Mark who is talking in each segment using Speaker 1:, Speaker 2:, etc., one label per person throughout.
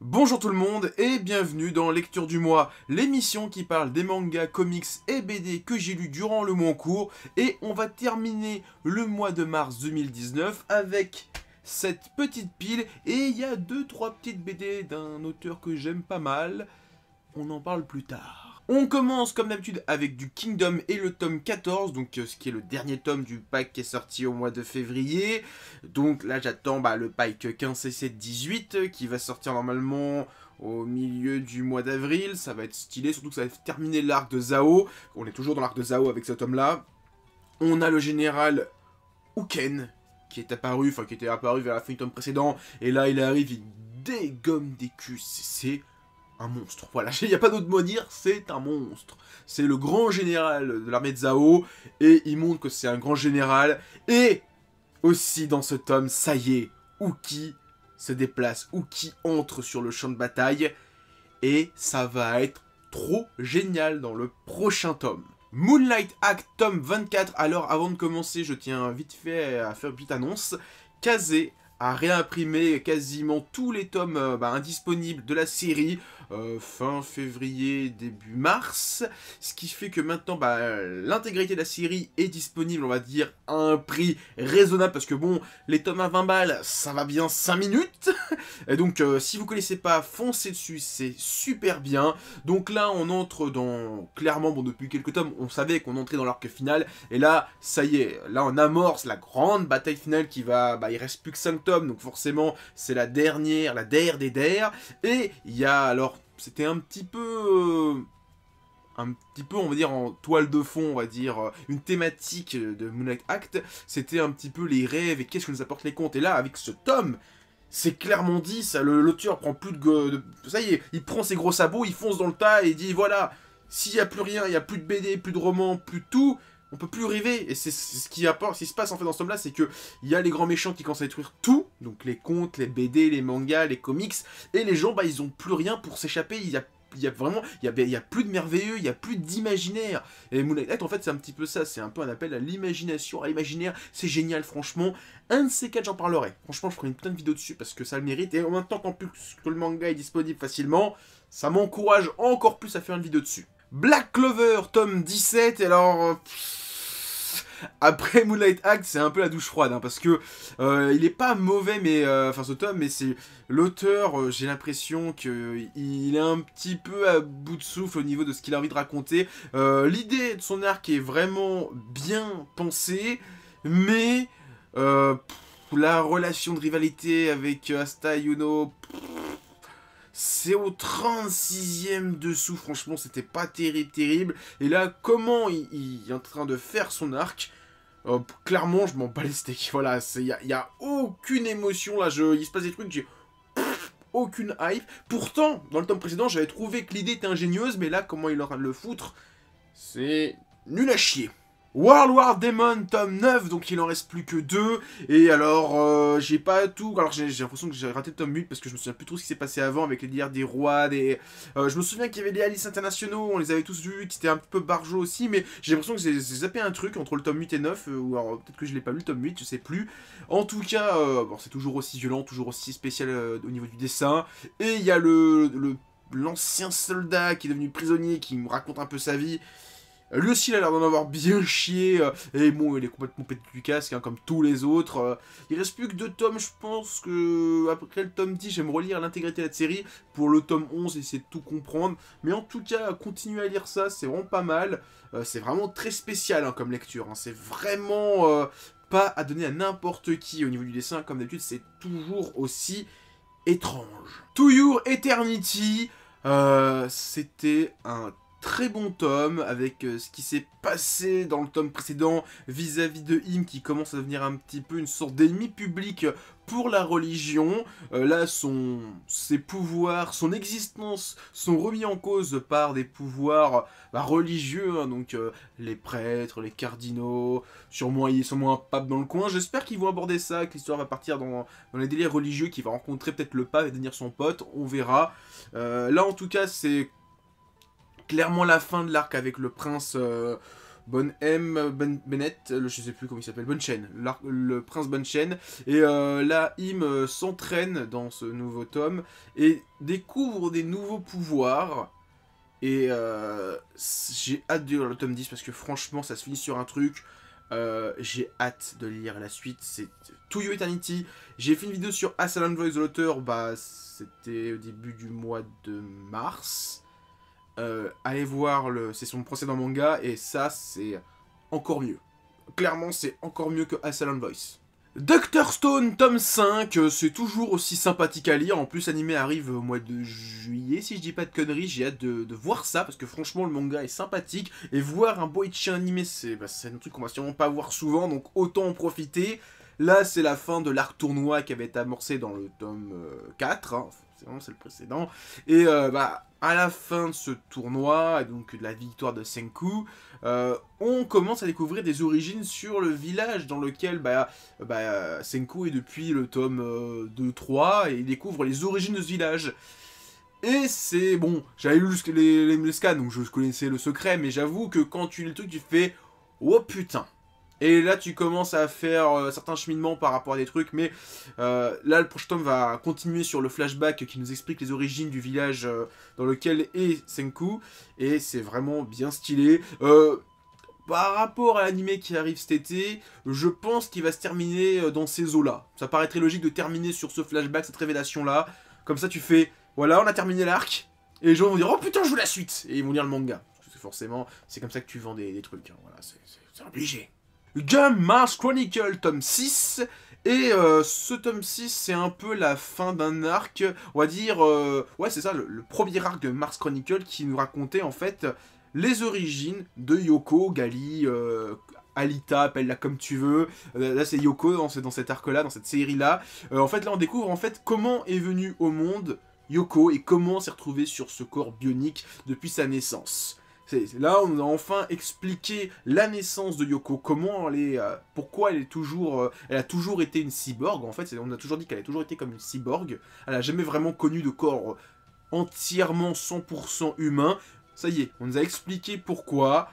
Speaker 1: Bonjour tout le monde et bienvenue dans Lecture du mois, l'émission qui parle des mangas, comics et BD que j'ai lus durant le mois en cours. Et on va terminer le mois de mars 2019 avec cette petite pile. Et il y a 2-3 petites BD d'un auteur que j'aime pas mal. On en parle plus tard. On commence comme d'habitude avec du Kingdom et le tome 14, donc ce qui est le dernier tome du pack qui est sorti au mois de février. Donc là j'attends le pack 15, 16, 17, 18 qui va sortir normalement au milieu du mois d'avril. Ça va être stylé, surtout que ça va terminer l'arc de Zao. On est toujours dans l'arc de Zao avec ce tome là. On a le général Uken qui est apparu, enfin qui était apparu vers la fin du tome précédent. Et là il arrive, il dégomme des culs, c'est un monstre. Voilà, il n'y a pas d'autre mot à dire, c'est un monstre. C'est le grand général de l'armée de Zao, et il montre que c'est un grand général. Et aussi dans ce tome, ça y est, Uki se déplace, Uki entre sur le champ de bataille, et ça va être trop génial dans le prochain tome. Moonlight Act tome 24. Alors avant de commencer, je tiens vite fait à faire une petite annonce. Kazé a réimprimé quasiment tous les tomes indisponibles de la série fin février, début mars. Ce qui fait que maintenant l'intégralité de la série est disponible, on va dire, à un prix raisonnable. Parce que bon, les tomes à 20 balles, ça va bien 5 minutes. Et donc si vous connaissez pas, foncez dessus, c'est super bien. Donc là on entre dans, clairement, bon depuis quelques tomes, on savait qu'on entrait dans l'arc final. Et là, ça y est, là on amorce la grande bataille finale qui va, il reste plus que 5 tomes. Donc forcément, c'est la dernière, la der des der. Et il y a, alors, c'était un petit peu, on va dire, en toile de fond, on va dire, une thématique de Moonlight Act. C'était un petit peu les rêves et qu'est-ce que nous apportent les contes. Et là, avec ce tome, c'est clairement dit, ça, l'auteur prend plus ça y est, il prend ses gros sabots, il fonce dans le tas et il dit, voilà, s'il n'y a plus rien, il n'y a plus de BD, plus de romans, plus de tout, on peut plus rêver. Et c'est ce qui apporte, ce qui se passe en fait dans ce tome là, c'est que il y a les grands méchants qui commencent à détruire tout, donc les contes, les BD, les mangas, les comics, et les gens ils ont plus rien pour s'échapper. Il y a vraiment, il y a plus de merveilleux, il y a plus d'imaginaire. Et Moonlight Act, en fait, c'est un petit peu ça, c'est un peu un appel à l'imagination, à l'imaginaire. C'est génial, franchement. Un de ces quatre, j'en parlerai. Franchement, je ferai une putain de vidéo dessus parce que ça le mérite. Et en même temps, qu'en plus que le manga est disponible facilement, ça m'encourage encore plus à faire une vidéo dessus. Black Clover, tome 17, alors... Après Moonlight Act, c'est un peu la douche froide, parce que il est pas mauvais, mais enfin ce tome, mais c'est l'auteur, j'ai l'impression qu'il est un petit peu à bout de souffle au niveau de ce qu'il a envie de raconter. L'idée de son arc est vraiment bien pensée, mais la relation de rivalité avec Asta et Yuno, c'est au 36e dessous, franchement, c'était pas terrible. Et là, comment il est en train de faire son arc, clairement, je m'en bats les steaks. Voilà, il y a aucune émotion, là, il se passe des trucs, j'ai aucune hype. Pourtant, dans le tome précédent, j'avais trouvé que l'idée était ingénieuse, mais là, comment il est en train de le foutre, c'est nul à chier. World War Demon tome 9, donc il en reste plus que 2. Et alors, j'ai pas tout. Alors, j'ai l'impression que j'ai raté le tome 8 parce que je me souviens plus trop ce qui s'est passé avant avec les dires des rois. Je me souviens qu'il y avait les Alice internationaux, on les avait tous vus, qui étaient un peu barjots aussi. Mais j'ai l'impression que j'ai zappé un truc entre le tome 8 et 9. Ou alors, peut-être que je l'ai pas lu le tome 8, je sais plus. En tout cas, bon, c'est toujours aussi violent, toujours aussi spécial au niveau du dessin. Et il y a l'ancien soldat qui est devenu prisonnier, qui me raconte un peu sa vie. Lui aussi, il a l'air d'en avoir bien chié, et bon, il est complètement pété du casque, comme tous les autres. Il reste plus que 2 tomes, je pense que après le tome 10, je vais me relire l'intégralité de la série, pour le tome 11, essayer de tout comprendre. Mais en tout cas, continuez à lire ça, c'est vraiment pas mal. C'est vraiment très spécial comme lecture, c'est vraiment pas à donner à n'importe qui au niveau du dessin, comme d'habitude, c'est toujours aussi étrange. To Your Eternity, c'était un très bon tome, avec ce qui s'est passé dans le tome précédent vis-à-vis de Im, qui commence à devenir un petit peu une sorte d'ennemi public pour la religion. Là, ses pouvoirs, son existence sont remis en cause par des pouvoirs religieux, donc les prêtres, les cardinaux, sûrement un pape dans le coin. J'espère qu'ils vont aborder ça, que l'histoire va partir dans les délires religieux, qu'il va rencontrer peut-être le pape et devenir son pote, on verra. Là, en tout cas, c'est clairement la fin de l'arc avec le prince Bennett, je sais plus comment il s'appelle, Bonchen, le prince Bonchen, et là, Im s'entraîne dans ce nouveau tome, et découvre des nouveaux pouvoirs, et j'ai hâte de lire le tome 10, parce que franchement, ça se finit sur un truc, j'ai hâte de lire la suite, c'est To You Eternity. J'ai fait une vidéo sur Assalan Voice de l'auteur, bah c'était au début du mois de mars. Allez voir, c'est son précédent manga, et ça c'est encore mieux. Clairement c'est encore mieux que Assalan Voice. Dr Stone, tome 5, c'est toujours aussi sympathique à lire. En plus, l'anime arrive au mois de juillet, si je dis pas de conneries. J'ai hâte de voir ça, parce que franchement, le manga est sympathique. Et voir un Boichi animé, c'est un truc qu'on va sûrement pas voir souvent, donc autant en profiter. Là, c'est la fin de l'arc tournoi qui avait été amorcé dans le tome 4, hein. C'est le précédent. Et à la fin de ce tournoi, donc de la victoire de Senku, on commence à découvrir des origines sur le village dans lequel Senku est depuis le tome 2-3, et il découvre les origines de ce village. Et c'est bon, j'avais lu les scans, donc je connaissais le secret, mais j'avoue que quand tu lis le truc, tu fais « Oh putain !» Et là, tu commences à faire certains cheminements par rapport à des trucs, mais là, le prochain tome va continuer sur le flashback qui nous explique les origines du village dans lequel est Senku, et c'est vraiment bien stylé. Par rapport à l'anime qui arrive cet été, je pense qu'il va se terminer dans ces eaux-là. Ça paraît très logique de terminer sur ce flashback, cette révélation-là. Comme ça, tu fais, voilà, on a terminé l'arc, et les gens vont dire, oh putain, je veux la suite, et ils vont lire le manga. Parce que forcément, c'est comme ça que tu vends des trucs, hein. Voilà, c'est obligé. Jump Mars Chronicle, tome 6, et ce tome 6, c'est un peu la fin d'un arc, on va dire, ouais c'est ça, le premier arc de Mars Chronicle qui nous racontait en fait les origines de Yoko, Gali, Alita, appelle-la comme tu veux, là c'est Yoko dans cet arc-là, dans cette série-là. En fait là on découvre en fait comment est venue au monde Yoko et comment s'est retrouvée sur ce corps bionique depuis sa naissance. Là, on a enfin expliqué la naissance de Yoko, comment elle est, pourquoi elle a toujours été une cyborg. En fait, on a toujours dit qu'elle a toujours été comme une cyborg. Elle n'a jamais vraiment connu de corps entièrement 100% humain. Ça y est, on nous a expliqué pourquoi.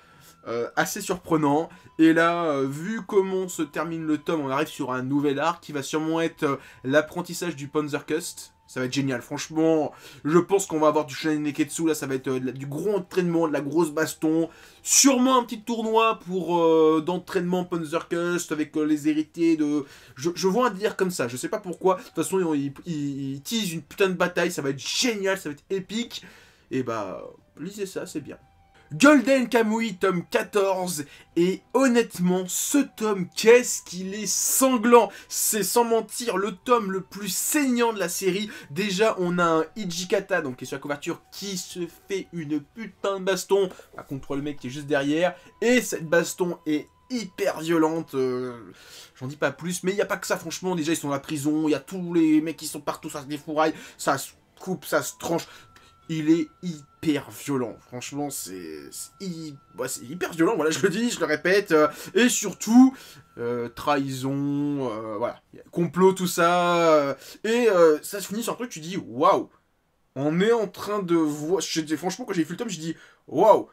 Speaker 1: Assez surprenant. Et là, vu comment se termine le tome, on arrive sur un nouvel arc qui va sûrement être l'apprentissage du Panzerkust. Ça va être génial, franchement, je pense qu'on va avoir du Shonen Neketsu, là ça va être du gros entraînement, de la grosse baston, sûrement un petit tournoi pour d'entraînement Panzerkust avec les héritiers de... Je vois un délire comme ça, je sais pas pourquoi, de toute façon ils teasent une putain de bataille, ça va être génial, ça va être épique, et lisez ça, c'est bien. Golden Kamuy, tome 14, et honnêtement, ce tome, qu'est-ce qu'il est sanglant! C'est sans mentir le tome le plus saignant de la série. Déjà, on a un Hijikata, donc qui est sur la couverture, qui se fait une putain de baston contre le mec qui est juste derrière, et cette baston est hyper violente, j'en dis pas plus, mais il n'y a pas que ça, franchement, déjà ils sont à la prison, il y a tous les mecs qui sont partout, ça se défouraille, ça se coupe, ça se tranche. Il est hyper violent, franchement c'est hyper violent, voilà je le dis, je le répète, et surtout, trahison, voilà, complot, tout ça, et ça se finit sur un truc, tu dis, waouh, on est en train de voir, franchement quand j'ai vu le tome, je dis, waouh,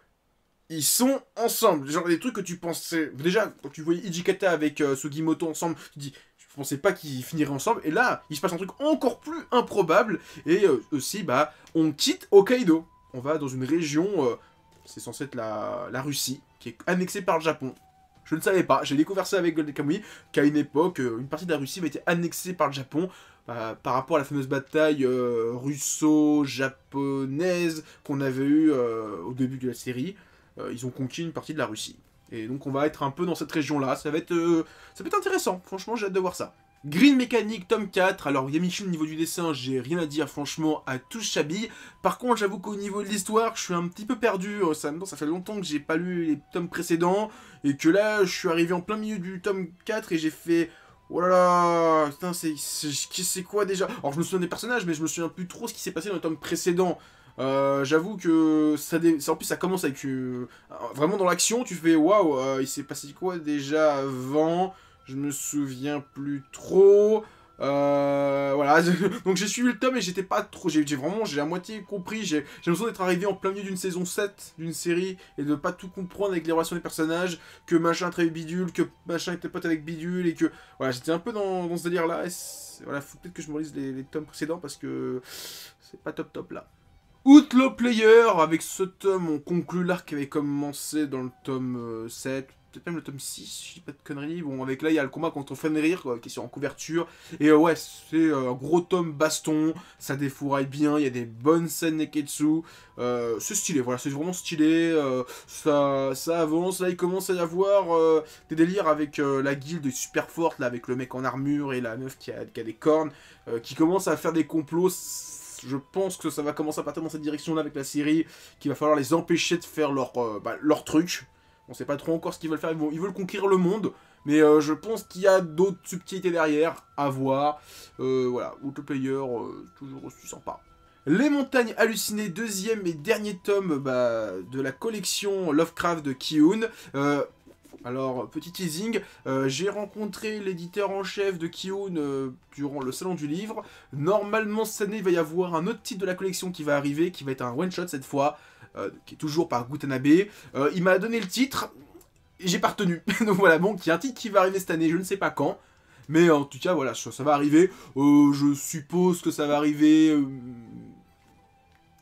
Speaker 1: ils sont ensemble, genre des trucs que tu pensais, déjà quand tu voyais Hijikata avec Sugimoto ensemble, tu dis, je pensais pas qu'ils finiraient ensemble, et là, il se passe un truc encore plus improbable, et aussi, on quitte Hokkaido. On va dans une région, c'est censé être la Russie, qui est annexée par le Japon. Je ne savais pas, j'ai découvert ça avec Golden Kamuy, qu'à une époque, une partie de la Russie avait été annexée par le Japon, par rapport à la fameuse bataille russo-japonaise qu'on avait eue au début de la série. Ils ont conquis une partie de la Russie. Et donc on va être un peu dans cette région-là, ça va être intéressant, franchement j'ai hâte de voir ça. Green Mechanic, tome 4, alors Yamichi au niveau du dessin, j'ai rien à dire franchement à tout chabille. Par contre j'avoue qu'au niveau de l'histoire, je suis un petit peu perdu, ça fait longtemps que j'ai pas lu les tomes précédents, et que là je suis arrivé en plein milieu du tome 4 et j'ai fait... Oh là là, putain c'est quoi déjà? Alors je me souviens des personnages, mais je me souviens plus trop ce qui s'est passé dans le tome précédent. J'avoue que en plus ça commence avec vraiment dans l'action, tu fais waouh, il s'est passé quoi déjà avant? Je me souviens plus trop. Voilà, donc j'ai suivi le tome et j'étais pas trop, j'ai à moitié compris, j'ai l'impression d'être arrivé en plein milieu d'une saison 7 d'une série et de pas tout comprendre avec les relations des personnages, que machin travaillait bidule, que machin était pote avec bidule et que, voilà, j'étais un peu dans ce délire là, et voilà, faut peut-être que je me relise les tomes précédents parce que c'est pas top là. Outlaw Player, avec ce tome, on conclut l'arc qui avait commencé dans le tome 7, peut-être même le tome 6, si je dis pas de conneries. Bon, avec là, il y a le combat contre Fenrir, quoi, qui est en couverture. Et ouais, c'est un gros tome baston, ça défouraille bien, il y a des bonnes scènes Neketsu. C'est stylé, voilà, c'est vraiment stylé. Ça avance, là, il commence à y avoir des délires avec la guilde super forte, là, avec le mec en armure et la meuf qui a des cornes, qui commence à faire des complots. Je pense que ça va commencer à partir dans cette direction-là avec la série, qu'il va falloir les empêcher de faire leur truc. On sait pas trop encore ce qu'ils veulent faire, ils veulent conquérir le monde, mais je pense qu'il y a d'autres subtilités derrière, à voir. Voilà, Outlaw toujours aussi sympa. Les Montagnes Hallucinées, deuxième et dernier tome de la collection Lovecraft de Ki-hoon. Alors, petit teasing, j'ai rencontré l'éditeur en chef de Ki-hoon durant le salon du livre. Normalement, cette année, il va y avoir un autre titre de la collection qui va arriver, qui va être un one-shot cette fois, qui est toujours par Gutanabe. Il m'a donné le titre, et j'ai pas retenu. Donc voilà, bon, il y a un titre qui va arriver cette année, je ne sais pas quand. Mais en tout cas, voilà, ça va arriver. Je suppose que ça va arriver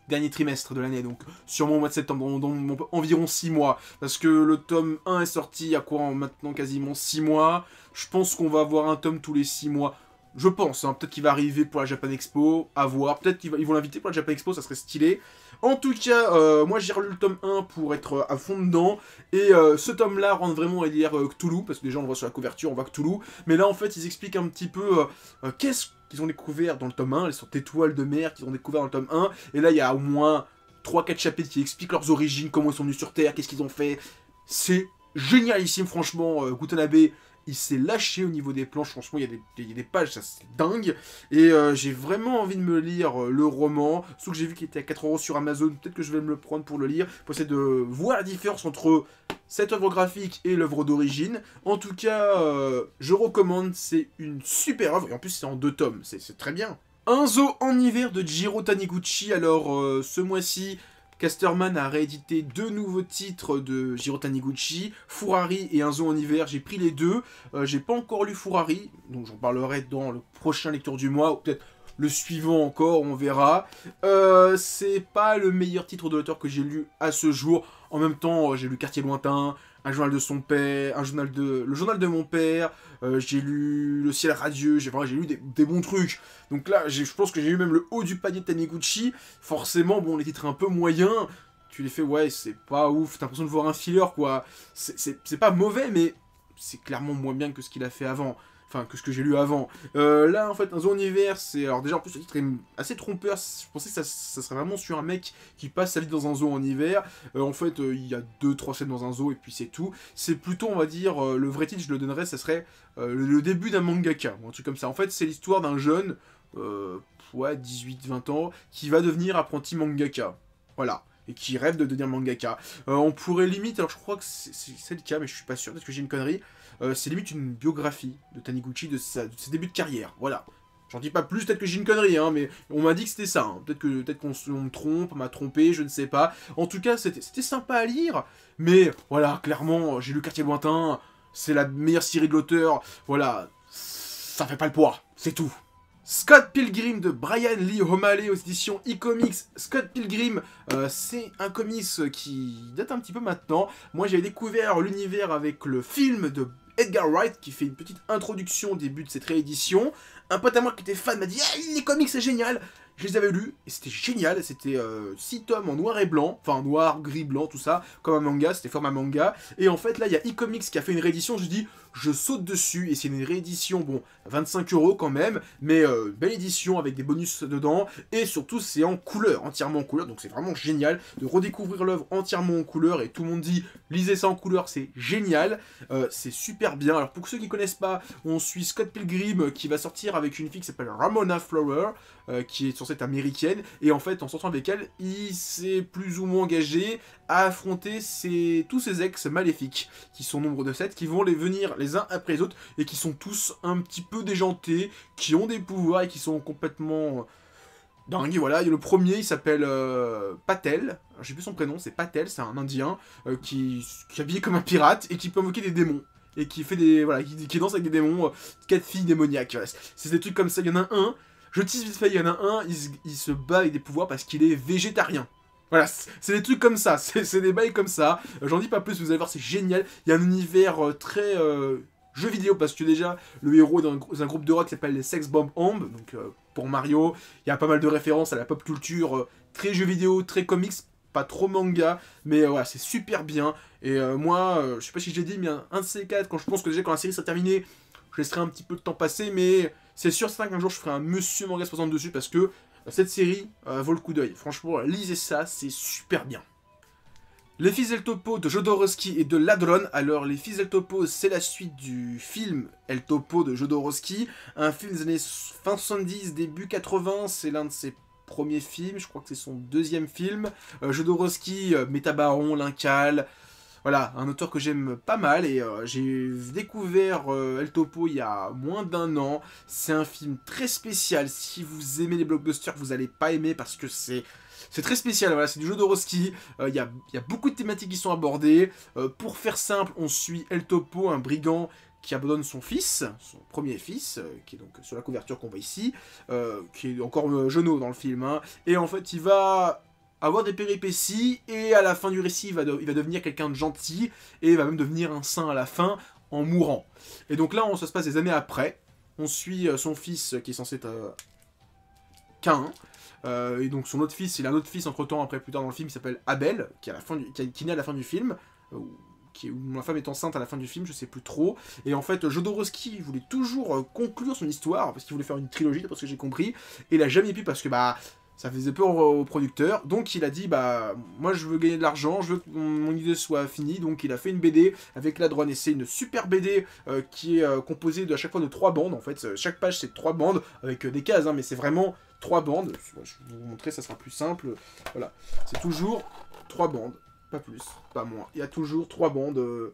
Speaker 1: dernier trimestre de l'année, donc sûrement au mois de septembre, dans environ 6 mois, parce que le tome 1 est sorti il y a quoi, maintenant quasiment 6 mois, je pense qu'on va avoir un tome tous les 6 mois, je pense, hein. Peut-être qu'il va arriver pour la Japan Expo, à voir, peut-être qu'ils vont l'inviter pour la Japan Expo, ça serait stylé. En tout cas, moi j'ai relu le tome 1 pour être à fond dedans, et ce tome-là rentre vraiment à lire Cthulhu, parce que déjà on le voit sur la couverture, on voit Cthulhu, mais là en fait ils expliquent un petit peu qu'est-ce qu'ils ont découvert dans le tome 1, les sortes d'étoiles de mer qu'ils ont découvert dans le tome 1, et là il y a au moins 3-4 chapitres qui expliquent leurs origines, comment ils sont venus sur Terre, qu'est-ce qu'ils ont fait. C'est génialissime, franchement. Gutanabe, il s'est lâché au niveau des planches, franchement, il y a des pages, ça c'est dingue. Et j'ai vraiment envie de me lire le roman, sauf que j'ai vu qu'il était à 4€ sur Amazon, peut-être que je vais me le prendre pour le lire, pour essayer de voir la différence entre cette œuvre graphique et l'œuvre d'origine. En tout cas, je recommande, c'est une super œuvre, et en plus c'est en 2 tomes, c'est très bien. Un zoo en hiver de Jiro Taniguchi. Alors, ce mois-ci, Casterman a réédité 2 nouveaux titres de Jiro Taniguchi, Furari et Un zoo en hiver. J'ai pris les 2. J'ai pas encore lu Furari, donc j'en parlerai dans le prochain lecture du mois, ou peut-être le suivant encore, on verra. C'est pas le meilleur titre de l'auteur que j'ai lu à ce jour. En même temps, j'ai lu Quartier lointain, Un journal de son père, le journal de mon père, j'ai lu Le ciel radieux, j'ai lu des bons trucs. Donc là, je pense que j'ai eu même le haut du panier de Taniguchi. Forcément, bon, les titres un peu moyens, tu les fais, ouais, c'est pas ouf, t'as l'impression de voir un filler, quoi. C'est pas mauvais, mais c'est clairement moins bien que ce qu'il a fait avant. Enfin, que ce que j'ai lu avant. Là, en fait, Un zoo en hiver, c'est... Alors déjà, en plus, le titre est assez trompeur. Je pensais que ça serait vraiment sur un mec qui passe sa vie dans un zoo en hiver. En fait, il y a 2-3 scènes dans un zoo, et puis c'est tout. C'est plutôt, on va dire, le vrai titre, je le donnerais, ça serait le début d'un mangaka, ou un truc comme ça. En fait, c'est l'histoire d'un jeune, ouais, 18-20 ans, qui va devenir apprenti mangaka. Voilà. Et qui rêve de devenir mangaka. On pourrait limite, alors je crois que c'est le cas, mais je suis pas sûr, peut-être que j'ai une connerie, c'est limite une biographie de Taniguchi de ses débuts de carrière, voilà. J'en dis pas plus, peut-être que j'ai une connerie, hein, mais on m'a dit que c'était ça, hein. Peut-être qu'on me trompe, on m'a trompé, je ne sais pas. En tout cas, c'était sympa à lire, mais voilà, clairement, j'ai lu Quartier lointain, c'est la meilleure série de l'auteur, voilà, ça fait pas le poids, c'est tout. Scott Pilgrim de Brian Lee O'Malley aux éditions e-comics. Scott Pilgrim, c'est un comics qui date un petit peu maintenant. Moi, j'avais découvert l'univers avec le film de Edgar Wright qui fait une petite introduction au début de cette réédition. Un pote à moi qui était fan m'a dit « Hey, les comics, c'est génial !» Je les avais lus, et c'était génial, c'était 6 tomes en noir et blanc, enfin noir, gris, blanc, tout ça, comme un manga, c'était format manga, et en fait là il y a e-comics qui a fait une réédition, je dis, je saute dessus, et c'est une réédition, bon, 25€ quand même, mais belle édition avec des bonus dedans, et surtout c'est en couleur, entièrement en couleur, donc c'est vraiment génial de redécouvrir l'œuvre entièrement en couleur, et tout le monde dit, lisez ça en couleur, c'est génial, c'est super bien. Alors pour ceux qui ne connaissent pas, on suit Scott Pilgrim qui va sortir avec une fille qui s'appelle Ramona Flower, qui est censée être américaine, et en fait en sortant avec elle, il s'est plus ou moins engagé à affronter tous ses ex maléfiques, qui sont nombre de 7, qui vont venir les uns après les autres, et qui sont tous un petit peu déjantés, qui ont des pouvoirs et qui sont complètement dingues. Voilà, le premier il s'appelle Patel, je sais plus son prénom, c'est Patel, c'est un indien qui est habillé comme un pirate et qui peut invoquer des démons. Et qui fait des. Voilà, qui danse avec des démons, 4 filles démoniaques. Voilà. C'est des trucs comme ça, il y en a un, je tease vite fait, il y en a un, il se bat avec des pouvoirs parce qu'il est végétarien. Voilà, c'est des trucs comme ça, c'est des bails comme ça. J'en dis pas plus, vous allez voir, c'est génial. Il y a un univers très jeu vidéo, parce que déjà, le héros est dans un groupe de rock qui s'appelle les Sex Bomb Homb, donc pour Mario, il y a pas mal de références à la pop culture, très jeux vidéo, très comics, pas trop manga, mais voilà, c'est super bien. Et moi, je sais pas si j'ai dit, mais un de ces quatre, quand je pense que déjà quand la série sera terminée, je laisserai un petit peu de temps passer, mais c'est sûr, c'est qu'un jour je ferai un Monsieur Manga 60 dessus, parce que cette série vaut le coup d'œil. Franchement, lisez ça, c'est super bien. Les Fils El Topo de Jodorowsky et de Ladron. Alors, Les Fils El Topo, c'est la suite du film El Topo de Jodorowsky, un film des années fin 70, début 80, c'est l'un de ses premiers films, je crois que c'est son deuxième film. Jodorowsky, Métabaron, L'Incal, voilà, un auteur que j'aime pas mal, et j'ai découvert El Topo il y a moins d'1 an. C'est un film très spécial. Si vous aimez les blockbusters, vous allez pas aimer parce que c'est très spécial. Voilà, c'est du Jodorowsky. Il y a beaucoup de thématiques qui sont abordées. Pour faire simple, on suit El Topo, un brigand qui abandonne son fils, son premier fils, qui est donc sur la couverture qu'on voit ici, qui est encore jeuneau dans le film, hein, et en fait il va avoir des péripéties, et à la fin du récit il va devenir quelqu'un de gentil, et il va même devenir un saint à la fin, en mourant. Et donc là, ça se passe des années après, on suit son fils qui est censé être Cain, et donc son autre fils, il a un autre fils entre temps, après plus tard dans le film, qui s'appelle Abel, qui naît à la fin du film, où la femme est enceinte à la fin du film, je sais plus trop. Et en fait, Jodorowsky voulait toujours conclure son histoire, parce qu'il voulait faire une trilogie, d'après ce que j'ai compris, et il a jamais pu, parce que ça faisait peur au producteur. Donc il a dit, moi je veux gagner de l'argent, je veux que mon idée soit finie. Donc il a fait une BD avec la Ladron, et c'est une super BD qui est composée à chaque fois de 3 bandes. En fait, chaque page c'est 3 bandes, avec des cases, hein, mais c'est vraiment 3 bandes. Je vais vous montrer, ça sera plus simple. Voilà, c'est toujours 3 bandes. Pas plus, pas moins. Il y a toujours 3 bandes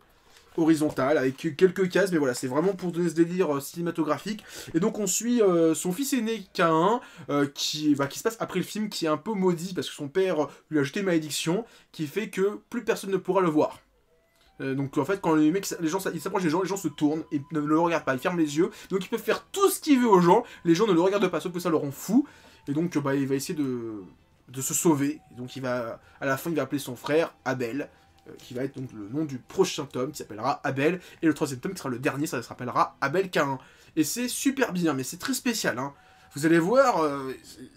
Speaker 1: horizontales avec quelques cases, mais voilà, c'est vraiment pour donner ce délire cinématographique. Et donc on suit son fils aîné Cain, qui se passe après le film, qui est un peu maudit parce que son père lui a jeté une malédiction qui fait que plus personne ne pourra le voir. Donc en fait, quand les mecs, il s'approche des gens, les gens se tournent et ne le regardent pas, ils ferment les yeux, donc il peut faire tout ce qu'il veut aux gens, les gens ne le regardent pas, sauf que ça le rend fou, et donc il va essayer de se sauver. Donc à la fin il va appeler son frère Abel, qui va être donc le nom du prochain tome, qui s'appellera Abel, et le 3e tome qui sera le dernier, ça se rappellera Abel Cain. Et c'est super bien, mais c'est très spécial, hein. Vous allez voir,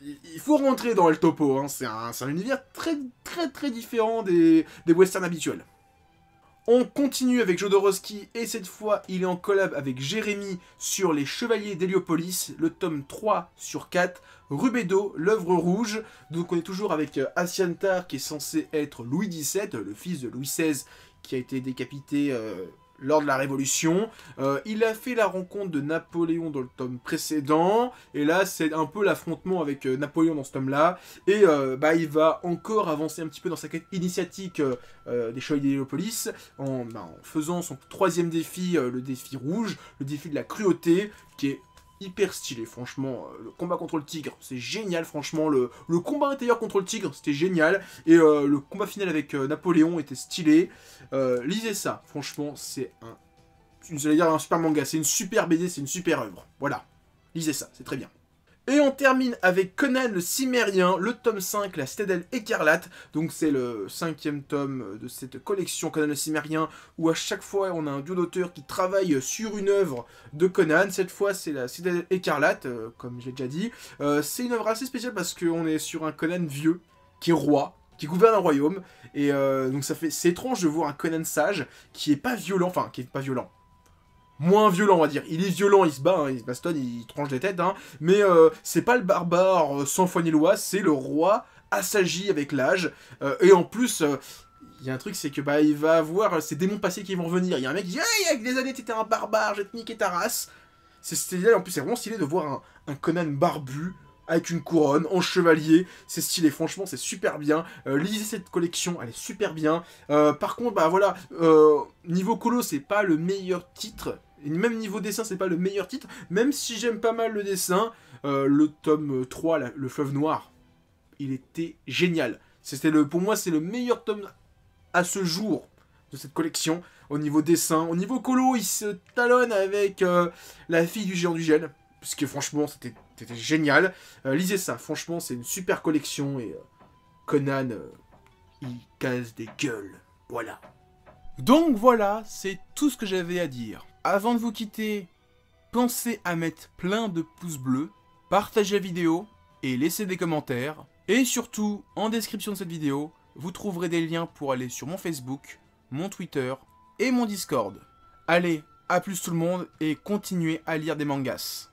Speaker 1: il faut rentrer dans El Topo, hein. C'est un univers très très très différent des westerns habituels. On continue avec Jodorowsky, et cette fois il est en collab avec Jérémy sur Les Chevaliers d'Héliopolis, le tome 3/4, Rubedo, l'œuvre rouge. Donc on est toujours avec Asiantar, qui est censé être Louis XVII, le fils de Louis XVI, qui a été décapité lors de la Révolution. Il a fait la rencontre de Napoléon dans le tome précédent, et là c'est un peu l'affrontement avec Napoléon dans ce tome-là, et il va encore avancer un petit peu dans sa quête initiatique des Chevaliers d'Héliopolis, en faisant son 3e défi, le défi rouge, le défi de la cruauté, qui est hyper stylé, franchement. Le combat contre le tigre, c'est génial, franchement. Le combat intérieur contre le tigre, c'était génial. Et le combat final avec Napoléon était stylé. Lisez ça, franchement, c'est un super manga, c'est une super BD, c'est une super œuvre. Voilà, lisez ça, c'est très bien. Et on termine avec Conan le Cimérien, le tome 5, la Citadelle Écarlate. Donc c'est le 5e tome de cette collection Conan le Cimérien, où à chaque fois on a un duo d'auteurs qui travaille sur une œuvre de Conan. Cette fois c'est la Citadelle Écarlate, comme je l'ai déjà dit. C'est une œuvre assez spéciale parce qu'on est sur un Conan vieux, qui est roi, qui gouverne un royaume. Et donc c'est étrange de voir un Conan sage qui est pas violent, moins violent, on va dire. Il est violent, il se bat, hein, il se bastonne, il tranche des têtes, hein, mais c'est pas le barbare sans foi ni loi, c'est le roi assagi avec l'âge, et en plus, il y a un truc, c'est que il va avoir ses démons passés qui vont revenir. Il y a un mec qui dit « Hey, avec des années, t'étais un barbare, je vais te niquer ta race !» C'est stylé, en plus, c'est vraiment stylé de voir un Conan barbu, avec une couronne, en chevalier, c'est stylé, franchement c'est super bien, lisez cette collection, elle est super bien. Par contre, bah voilà, niveau colo c'est pas le meilleur titre, et même niveau dessin c'est pas le meilleur titre, même si j'aime pas mal le dessin, le tome 3, le fleuve noir, il était génial. Pour moi c'est le meilleur tome à ce jour de cette collection, au niveau dessin. Au niveau colo, il se talonne avec la fille du géant du gel, parce que franchement, c'était génial. Lisez ça, franchement, c'est une super collection, et Conan, il casse des gueules. Voilà. Donc voilà, c'est tout ce que j'avais à dire. Avant de vous quitter, pensez à mettre plein de pouces bleus, partagez la vidéo et laissez des commentaires. Et surtout, en description de cette vidéo, vous trouverez des liens pour aller sur mon Facebook, mon Twitter et mon Discord. Allez, à plus tout le monde et continuez à lire des mangas.